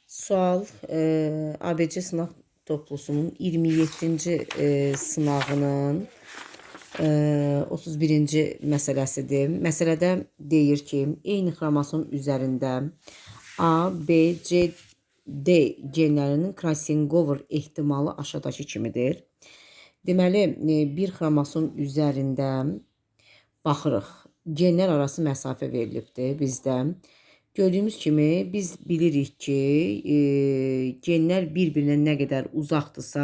Sual ABC sınaq toplusunun 27-ci sınavının 31-ci məsələsidir. Məsələdə deyir ki, eyni xromosom üzərində A, B, C, D genlərinin crossing over ehtimalı aşağıdakı kimidir. Deməli, bir xromosom üzərində baxırıq. Genlər arası məsafə verilibdir bizdə. Gördüyümüz kimi biz bilirik ki, genlər bir-birinə nə qədər uzaqdırsa,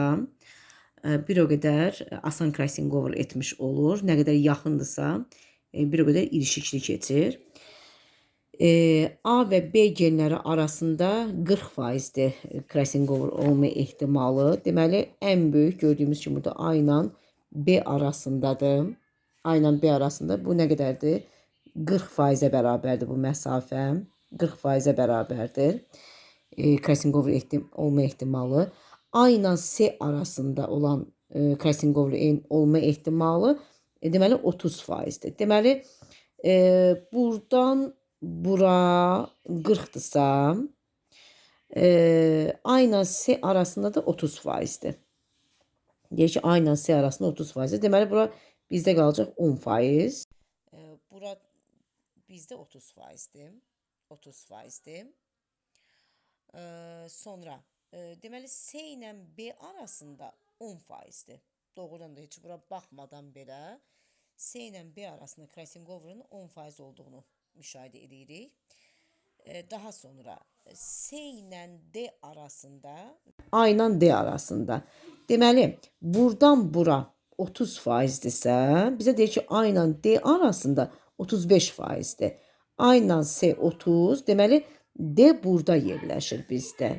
bir o qədər asan crossing over etmiş olur. Nə qədər yaxındırsa, bir o qədər ilişiklik keçir. A və B genləri arasında 40%dir crossing over olma ehtimalı. Deməli, ən böyük gördüyümüz kimi burada A ilə B arasındadır. A ilə B arasında bu nə qədərdir? 40%-ə bərabərdir bu məsafə. 40%-ə bərabərdir. Crossing over olma ehtimalı. A ilə C arasında olan crossing over olma ehtimalı deməli 30%dir. Deməli, buradan bura 40-dırsa, A ilə C arasında da 30%dir. Deyək ki, A ilə C arasında 30%dir. Deməli, bura bizdə qalacaq 10%. Bura bizdə 30%dir. 30%dir. Sonra, deməli, C ilə B arasında 10%dir. Doğrudan da heç bura baxmadan belə C ilə B arasında crossing over'ın 10% olduğunu müşahidə edirik. Daha sonra C ilə D arasında, A ilə D arasında. Deməli, buradan bura 30%dirsə, bizə deyir ki, A ilə D arasında 35%dir. A ilə C 30, deməli, D burada yerləşir bizdə.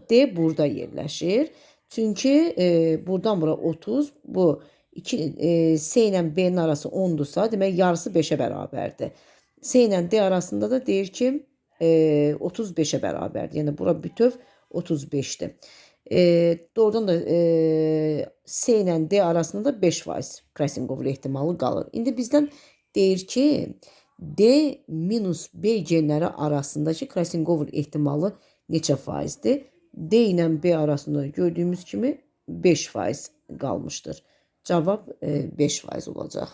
D burada yerləşir. Çünki buradan bura 30, bu C ilə B-nin arası 10'dursa, demək, yarısı 5'ə bərabərdir. C ilə D arasında da deyir ki, 35'ə bərabərdir. Yəni, bura bütöv 35'dir. Doğrudan da C ilə D arasında da 5% crossing over ehtimalı qalır. İndi bizdən deyir ki, D minus B genləri arasındakı crossing over ehtimalı neçə faizdir? D ilə B arasında gördüyümüz kimi 5% qalmışdır. Cavab 5% olacaq.